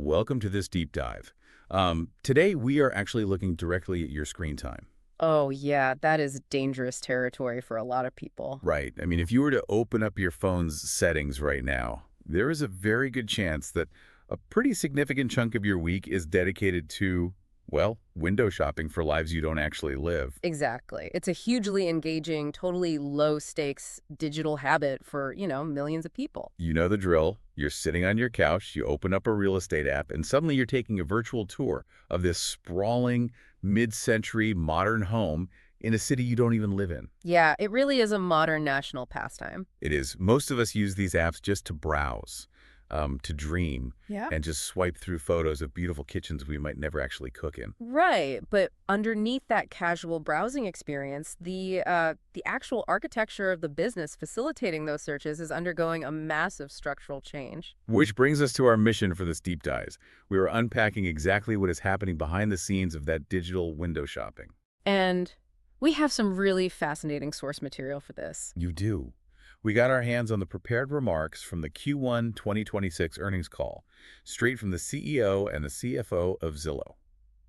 Welcome to this deep dive. Today, we are actually looking directly at your screen time. Oh, yeah, that is dangerous territory for a lot of people. Right. I mean, if you were to open up your phone's settings right now, there is a very good chance that a pretty significant chunk of your week is dedicated to, well, window shopping for lives you don't actually live. Exactly. It's a hugely engaging, totally low-stakes digital habit for, millions of people. You know the drill. You're sitting on your couch, you open up a real estate app, and suddenly you're taking a virtual tour of this sprawling, mid-century modern home in a city you don't even live in. Yeah, it really is a modern national pastime. It is. Most of us use these apps just to browse, to dream, Yeah. and just swipe through photos of beautiful kitchens we might never actually cook in. Right, but underneath that casual browsing experience, the actual architecture of the business facilitating those searches is undergoing a massive structural change. Which brings us to our mission for this deep dive. We are unpacking exactly what is happening behind the scenes of that digital window shopping. And we have some really fascinating source material for this. You do. We got our hands on the prepared remarks from the Q1 2026 earnings call, straight from the CEO and the CFO of Zillow.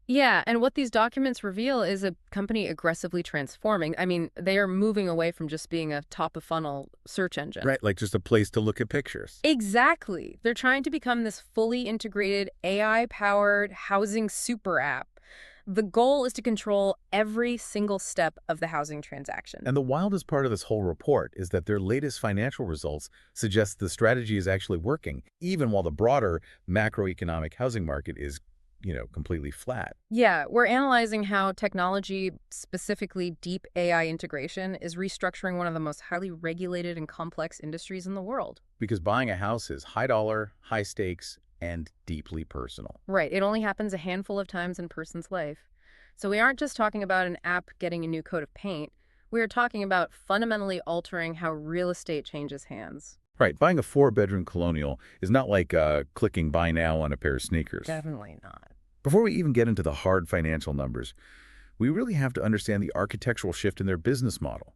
Yeah, and what these documents reveal is a company aggressively transforming. I mean, they are moving away from just being a top-of-funnel search engine. Right, like just a place to look at pictures. Exactly. They're trying to become this fully integrated AI-powered housing super app. The goal is to control every single step of the housing transaction. And the wildest part of this whole report is that their latest financial results suggest the strategy is actually working, even while the broader macroeconomic housing market is, completely flat. Yeah, we're analyzing how technology, specifically deep AI integration, is restructuring one of the most highly regulated and complex industries in the world. Because buying a house is high dollar, high stakes, and deeply personal. Right, it only happens a handful of times in a person's life. So we aren't just talking about an app getting a new coat of paint. We are talking about fundamentally altering how real estate changes hands. Right, buying a four-bedroom colonial is not like clicking buy now on a pair of sneakers. Definitely not. Before we even get into the hard financial numbers, we really have to understand the architectural shift in their business model.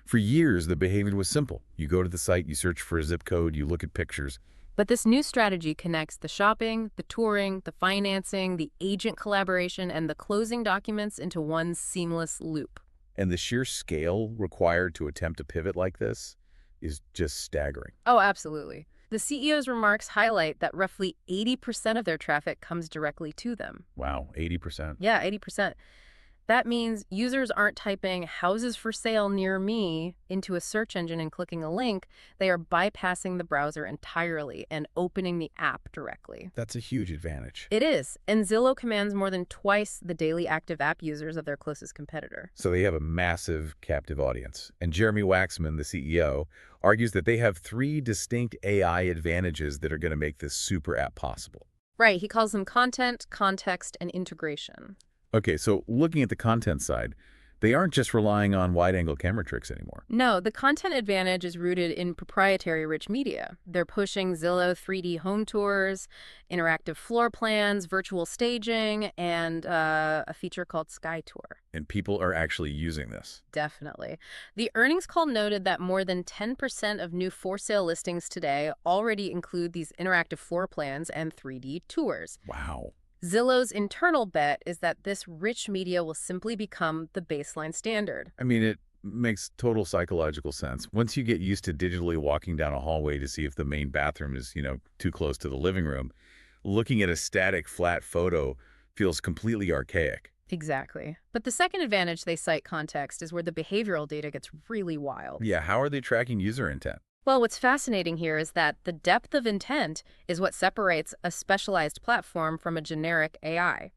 For years, the behavior was simple. You go to the site, you search for a zip code, you look at pictures. But this new strategy connects the shopping, the touring, the financing, the agent collaboration, and the closing documents into one seamless loop. And the sheer scale required to attempt a pivot like this is just staggering. Oh, absolutely. The CEO's remarks highlight that roughly 80% of their traffic comes directly to them. Wow, 80%. Yeah, 80%. That means users aren't typing houses for sale near me into a search engine and clicking a link. They are bypassing the browser entirely and opening the app directly. That's a huge advantage. It is, and Zillow commands more than twice the daily active app users of their closest competitor. So they have a massive captive audience. And Jeremy Waxman, the CEO, argues that they have three distinct AI advantages that are going to make this super app possible. Right, he calls them content, context, and integration. Okay, so looking at the content side, they aren't just relying on wide-angle camera tricks anymore. No, the content advantage is rooted in proprietary rich media. They're pushing Zillow 3D home tours, interactive floor plans, virtual staging, and a feature called Sky Tour. And people are actually using this. Definitely. The earnings call noted that more than 10% of new for-sale listings today already include these interactive floor plans and 3D tours. Wow. Zillow's internal bet is that this rich media will simply become the baseline standard. I mean, it makes total psychological sense. Once you get used to digitally walking down a hallway to see if the main bathroom is, too close to the living room, looking at a static, flat photo feels completely archaic. Exactly. But the second advantage they cite, context, is where the behavioral data gets really wild. Yeah, how are they tracking user intent? Well, what's fascinating here is that the depth of intent is what separates a specialized platform from a generic AI.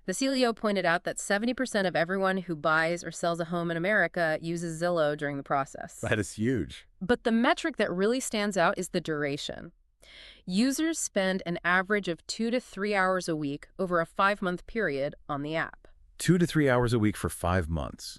The CEO pointed out that 70% of everyone who buys or sells a home in America uses Zillow during the process. That is huge. But the metric that really stands out is the duration. Users spend an average of 2 to 3 hours a week over a 5-month period on the app. 2 to 3 hours a week for 5 months.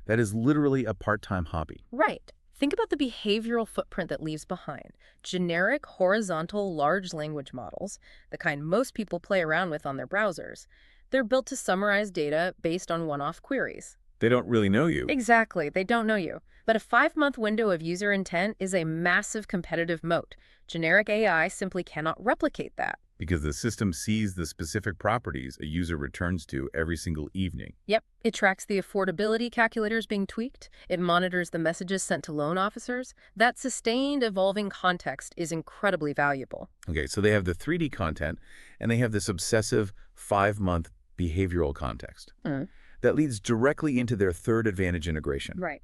That is literally a part-time hobby. Right. Think about the behavioral footprint that leaves behind. Generic, horizontal, large language models, the kind most people play around with on their browsers. They're built to summarize data based on one-off queries. They don't really know you. Exactly, they don't know you. But a 5-month window of user intent is a massive competitive moat. Generic AI simply cannot replicate that. because the system sees the specific properties a user returns to every single evening. Yep, it tracks the affordability calculators being tweaked. It monitors the messages sent to loan officers. That sustained, evolving context is incredibly valuable. Okay, so they have the 3D content, and they have this obsessive 5-month behavioral context. That leads directly into their third advantage integration. Right.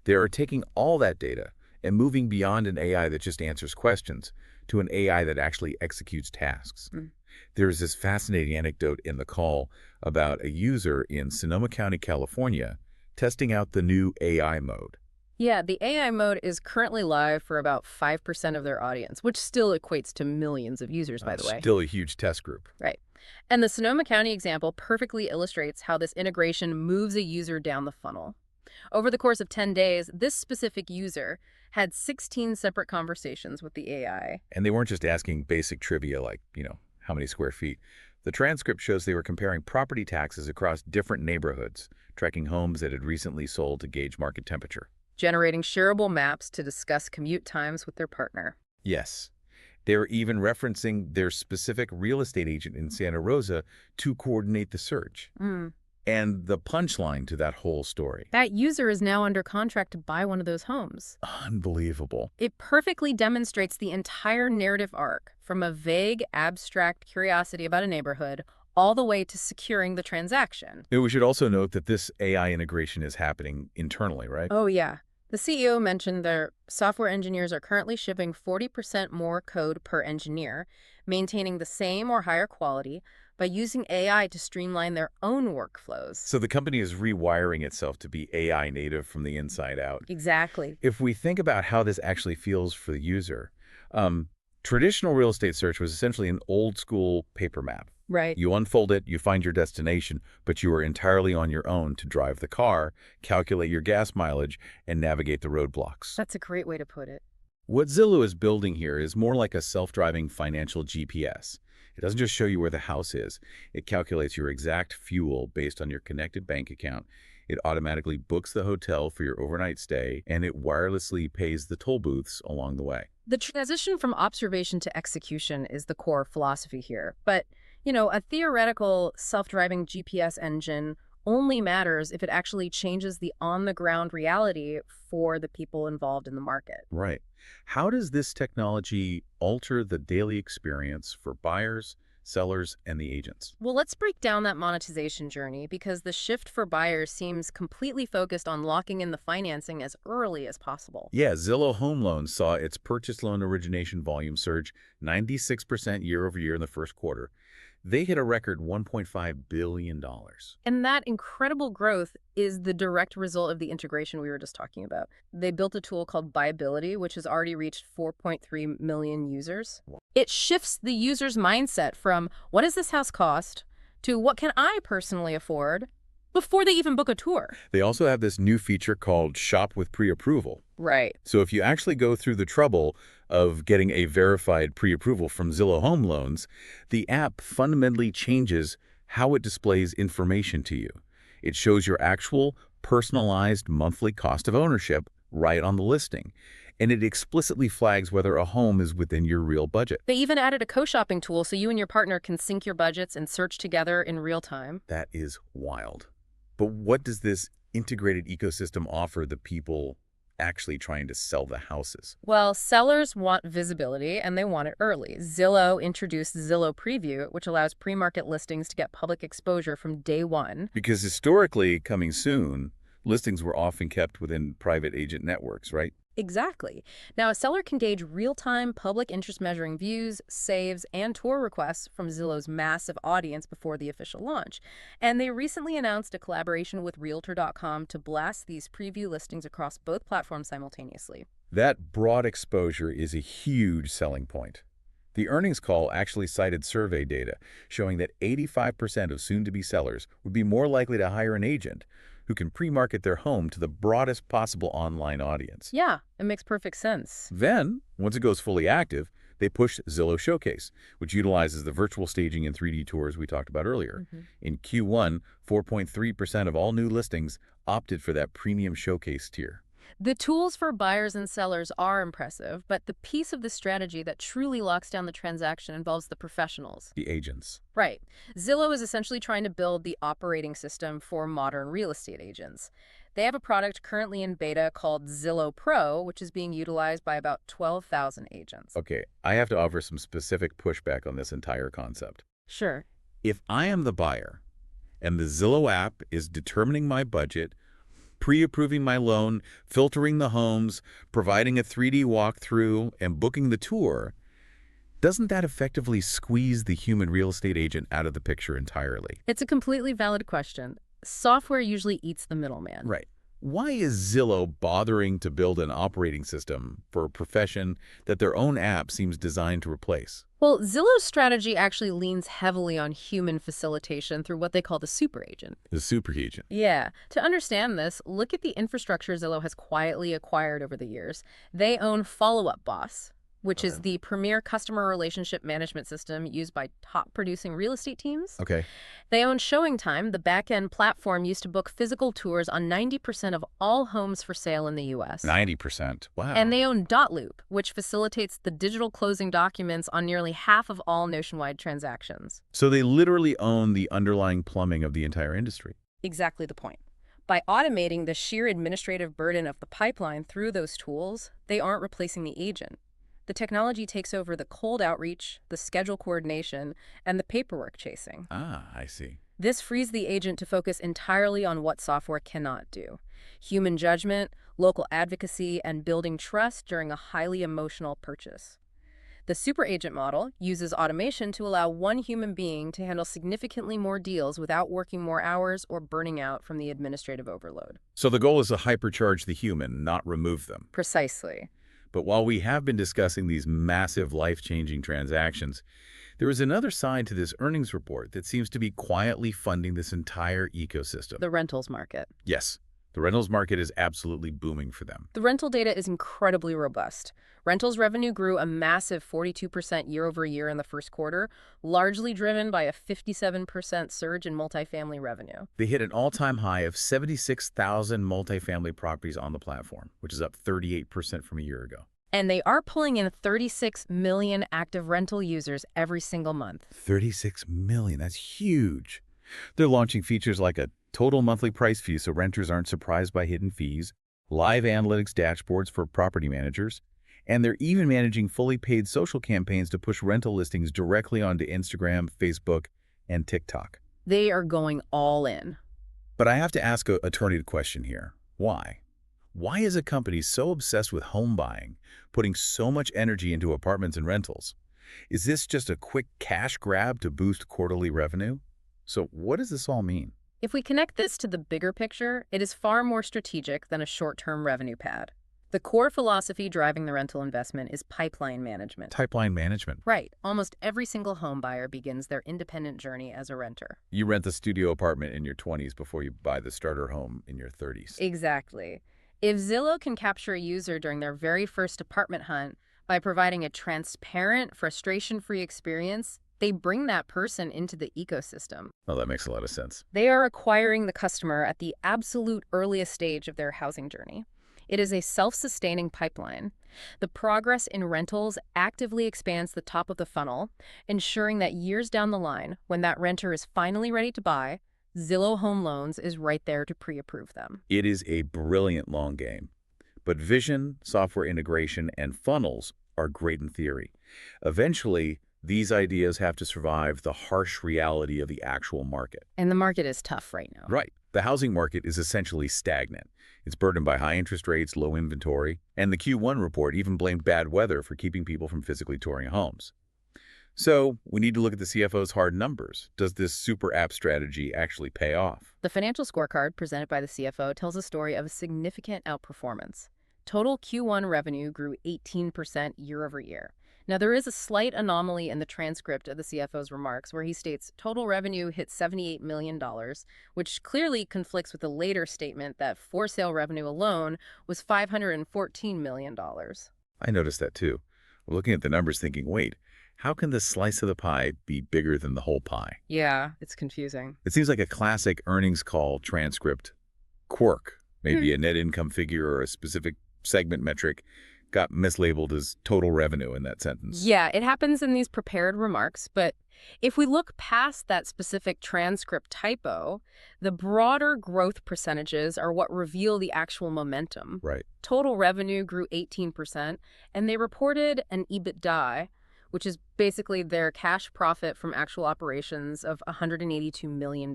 They are taking all that data and moving beyond an AI that just answers questions to an AI that actually executes tasks. There's this fascinating anecdote in the call about a user in Sonoma County, California, testing out the new AI mode. Yeah, the AI mode is currently live for about 5% of their audience, which still equates to millions of users, by the way. Still a huge test group. Right. And the Sonoma County example perfectly illustrates how this integration moves a user down the funnel. Over the course of 10 days, this specific user had 16 separate conversations with the AI. And they weren't just asking basic trivia like, how many square feet. The transcript shows they were comparing property taxes across different neighborhoods, tracking homes that had recently sold to gauge market temperature. Generating shareable maps to discuss commute times with their partner. Yes. They were even referencing their specific real estate agent in Santa Rosa to coordinate the search. And the punchline to that whole story. That user is now under contract to buy one of those homes. Unbelievable. It perfectly demonstrates the entire narrative arc, from a vague, abstract curiosity about a neighborhood all the way to securing the transaction. We should also note that this AI integration is happening internally, right? Oh, yeah. The CEO mentioned their software engineers are currently shipping 40% more code per engineer, maintaining the same or higher quality by using AI to streamline their own workflows. So the company is rewiring itself to be AI native from the inside out. Exactly. If we think about how this actually feels for the user, traditional real estate search was essentially an old school paper map. Right. You unfold it, you find your destination, but you are entirely on your own to drive the car, calculate your gas mileage, and navigate the roadblocks. That's a great way to put it. What Zillow is building here is more like a self-driving financial GPS. It doesn't just show you where the house is. It calculates your exact fuel based on your connected bank account. It automatically books the hotel for your overnight stay, and it wirelessly pays the toll booths along the way. The transition from observation to execution is the core philosophy here. But, a theoretical self-driving GPS engine only matters if it actually changes the on-the-ground reality for the people involved in the market. Right. How does this technology alter the daily experience for buyers, sellers, and the agents? Well, let's break down that monetization journey, because the shift for buyers seems completely focused on locking in the financing as early as possible. Yeah, Zillow Home Loans saw its purchase loan origination volume surge 96% year over year in the first quarter. They hit a record $1.5 billion. And that incredible growth is the direct result of the integration we were just talking about. They built a tool called Buyability, which has already reached 4.3 million users. It shifts the user's mindset from, what does this house cost, to what can I personally afford, before they even book a tour. They also have this new feature called Shop with Pre-Approval. Right. So if you actually go through the trouble of getting a verified pre-approval from Zillow Home Loans, the app fundamentally changes how it displays information to you. It shows your actual personalized monthly cost of ownership right on the listing, and it explicitly flags whether a home is within your real budget. They even added a co-shopping tool so you and your partner can sync your budgets and search together in real time. That is wild. But what does this integrated ecosystem offer the people actually trying to sell the houses? Well, sellers want visibility, and they want it early. Zillow introduced Zillow Preview, which allows pre-market listings to get public exposure from day one. Because historically, coming soon, listings were often kept within private agent networks, right? Exactly. Now, a seller can gauge real-time public interest measuring views, saves, and tour requests from Zillow's massive audience before the official launch. And they recently announced a collaboration with Realtor.com to blast these preview listings across both platforms simultaneously. That broad exposure is a huge selling point. The earnings call actually cited survey data showing that 85% of soon-to-be sellers would be more likely to hire an agent who can pre-market their home to the broadest possible online audience. Yeah, it makes perfect sense. Then, once it goes fully active, they push Zillow Showcase, which utilizes the virtual staging and 3D tours we talked about earlier. In Q1, 4.3% of all new listings opted for that premium showcase tier. The tools for buyers and sellers are impressive, but the piece of the strategy that truly locks down the transaction involves the professionals. The agents. Right. Zillow is essentially trying to build the operating system for modern real estate agents. They have a product currently in beta called Zillow Pro, which is being utilized by about 12,000 agents. Okay, I have to offer some specific pushback on this entire concept. Sure. If I am the buyer and the Zillow app is determining my budget, pre-approving my loan, filtering the homes, providing a 3D walkthrough, and booking the tour, doesn't that effectively squeeze the human real estate agent out of the picture entirely? It's a completely valid question. Software usually eats the middleman. Right. Why is Zillow bothering to build an operating system for a profession that their own app seems designed to replace? Well, Zillow's strategy actually leans heavily on human facilitation through what they call the super agent. The super agent. Yeah. To understand this, look at the infrastructure Zillow has quietly acquired over the years. They own Follow Up Boss, which is the premier customer relationship management system used by top producing real estate teams. Okay. They own Showing Time, the back-end platform used to book physical tours on 90% of all homes for sale in the U.S. 90%. Wow. And they own Dotloop, which facilitates the digital closing documents on nearly half of all nationwide transactions. So they literally own the underlying plumbing of the entire industry. Exactly the point. By automating the sheer administrative burden of the pipeline through those tools, they aren't replacing the agent. The technology takes over the cold outreach, the schedule coordination, and the paperwork chasing. Ah, I see. This frees the agent to focus entirely on what software cannot do: human judgment, local advocacy, and building trust during a highly emotional purchase. The super agent model uses automation to allow one human being to handle significantly more deals without working more hours or burning out from the administrative overload. So the goal is to hypercharge the human, not remove them. Precisely. But while we have been discussing these massive life-changing transactions, there is another side to this earnings report that seems to be quietly funding this entire ecosystem. The rentals market. Yes, the rentals market is absolutely booming for them. The rental data is incredibly robust. Rentals revenue grew a massive 42% year over year in the first quarter, largely driven by a 57% surge in multifamily revenue. They hit an all-time high of 76,000 multifamily properties on the platform, which is up 38% from a year ago. And they are pulling in 36 million active rental users every single month. 36 million, that's huge. They're launching features like a total monthly price fee so renters aren't surprised by hidden fees, live analytics dashboards for property managers, and they're even managing fully paid social campaigns to push rental listings directly onto Instagram, Facebook, and TikTok. They are going all in. But I have to ask a turning question here. Why? Why is a company so obsessed with home buying, putting so much energy into apartments and rentals? Is this just a quick cash grab to boost quarterly revenue? So what does this all mean? If we connect this to the bigger picture, it is far more strategic than a short-term revenue pad. The core philosophy driving the rental investment is pipeline management. Pipeline management. Right. Almost every single home buyer begins their independent journey as a renter. You rent the studio apartment in your 20s before you buy the starter home in your 30s. Exactly. If Zillow can capture a user during their very first apartment hunt by providing a transparent, frustration-free experience, they bring that person into the ecosystem. Oh, that makes a lot of sense. They are acquiring the customer at the absolute earliest stage of their housing journey. It is a self-sustaining pipeline. The progress in rentals actively expands the top of the funnel, ensuring that years down the line, when that renter is finally ready to buy, Zillow Home Loans is right there to pre-approve them. It is a brilliant long game. But vision, software integration, and funnels are great in theory. Eventually, these ideas have to survive the harsh reality of the actual market. And the market is tough right now. Right. The housing market is essentially stagnant. It's burdened by high interest rates, low inventory, and the Q1 report even blamed bad weather for keeping people from physically touring homes. So we need to look at the CFO's hard numbers. Does this super app strategy actually pay off? The financial scorecard presented by the CFO tells a story of significant outperformance. Total Q1 revenue grew 18% year over year. Now, there is a slight anomaly in the transcript of the CFO's remarks where he states total revenue hit $78 million, which clearly conflicts with the later statement that for-sale revenue alone was $514 million. I noticed that too. I'm looking at the numbers thinking, wait, how can this slice of the pie be bigger than the whole pie? Yeah, it's confusing. It seems like a classic earnings call transcript quirk. Maybe a net income figure or a specific segment metric got mislabeled as total revenue in that sentence. Yeah, it happens in these prepared remarks, but if we look past that specific transcript typo, the broader growth percentages are what reveal the actual momentum. Right. Total revenue grew 18%, and they reported an EBITDA, which is basically their cash profit from actual operations, of $182 million.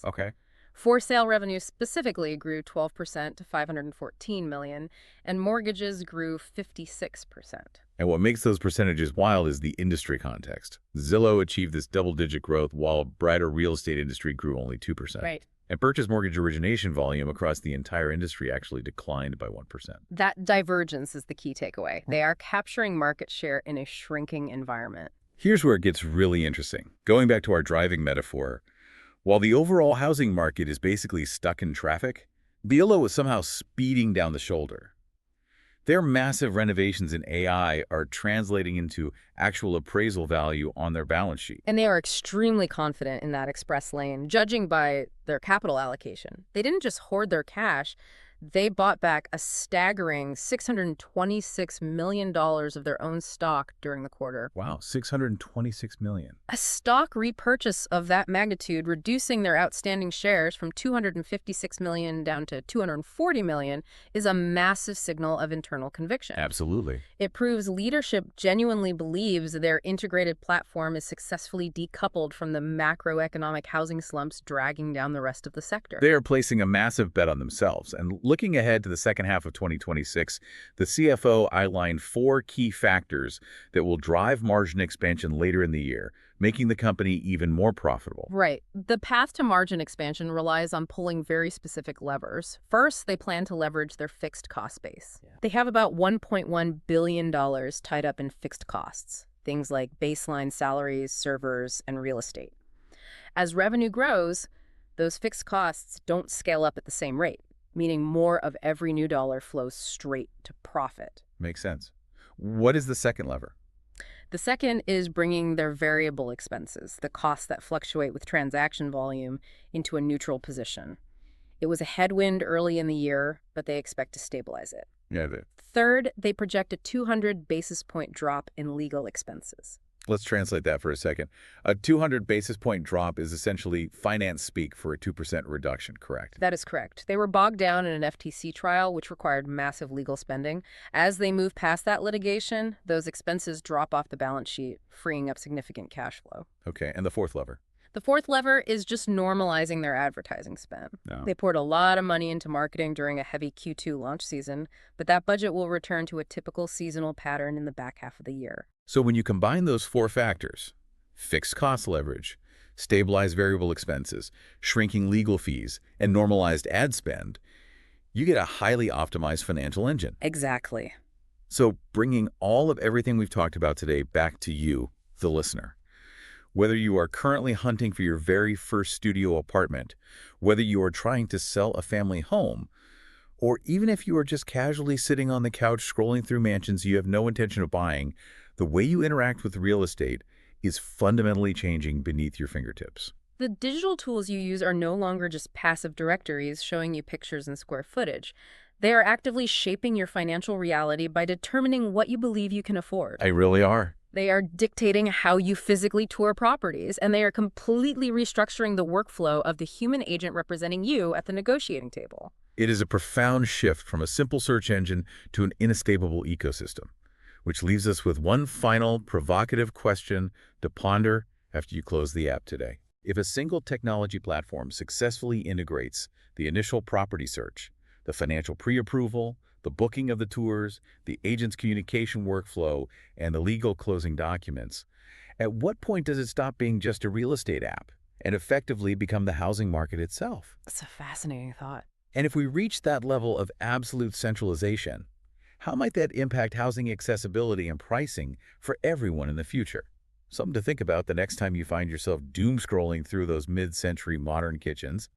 Okay. For sale revenue specifically grew 12% to $514 million, and mortgages grew 56%. And what makes those percentages wild is the industry context. Zillow achieved this double-digit growth while broader real estate industry grew only 2%. Right. And purchase mortgage origination volume across the entire industry actually declined by 1%. That divergence is the key takeaway. They are capturing market share in a shrinking environment. Here's where it gets really interesting. Going back to our driving metaphor, while the overall housing market is basically stuck in traffic, Zillow is somehow speeding down the shoulder. Their massive renovations in AI are translating into actual appraisal value on their balance sheet. And they are extremely confident in that express lane, judging by their capital allocation. They didn't just hoard their cash. They bought back a staggering $626 million of their own stock during the quarter. Wow, $626 million. A stock repurchase of that magnitude, reducing their outstanding shares from $256 million down to $240 million, is a massive signal of internal conviction. Absolutely. It proves leadership genuinely believes their integrated platform is successfully decoupled from the macroeconomic housing slumps dragging down the rest of the sector. They are placing a massive bet on themselves. And looking ahead to the second half of 2026, the CFO outlined 4 key factors that will drive margin expansion later in the year, making the company even more profitable. Right. The path to margin expansion relies on pulling very specific levers. First, they plan to leverage their fixed cost base. They have about $1.1 billion tied up in fixed costs, things like baseline salaries, servers, and real estate. As revenue grows, those fixed costs don't scale up at the same rate, meaning more of every new dollar flows straight to profit. Makes sense. What is the second lever? The second is bringing their variable expenses, the costs that fluctuate with transaction volume, into a neutral position. It was a headwind early in the year, but they expect to stabilize it. Yeah, Third, they project a 200 basis point drop in legal expenses. let's translate that for a second. A 200 basis point drop is essentially finance speak for a 2% reduction, correct? That is correct. They were bogged down in an FTC trial, which required massive legal spending. As they move past that litigation, those expenses drop off the balance sheet, freeing up significant cash flow. Okay, and the fourth lever? The fourth lever is just normalizing their advertising spend. No. They poured a lot of money into marketing during a heavy Q2 launch season, but that budget will return to a typical seasonal pattern in the back half of the year. So when you combine those 4 factors, fixed cost leverage, stabilized variable expenses, shrinking legal fees, and normalized ad spend, you get a highly optimized financial engine. Exactly. So bringing all of everything we've talked about today back to you, the listener. Whether you are currently hunting for your very first studio apartment, whether you are trying to sell a family home, or even if you are just casually sitting on the couch scrolling through mansions you have no intention of buying, the way you interact with real estate is fundamentally changing beneath your fingertips. The digital tools you use are no longer just passive directories showing you pictures and square footage. They are actively shaping your financial reality by determining what you believe you can afford. They really are. They are dictating how you physically tour properties, and they are completely restructuring the workflow of the human agent representing you at the negotiating table. It is a profound shift from a simple search engine to an inescapable ecosystem, which leaves us with one final provocative question to ponder after you close the app today. If a single technology platform successfully integrates the initial property search, the financial pre-approval, the booking of the tours, the agent's communication workflow, and the legal closing documents, at what point does it stop being just a real estate app and effectively become the housing market itself? It's a fascinating thought. And if we reach that level of absolute centralization, how might that impact housing accessibility and pricing for everyone in the future? Something to think about the next time you find yourself doom scrolling through those mid-century modern kitchens.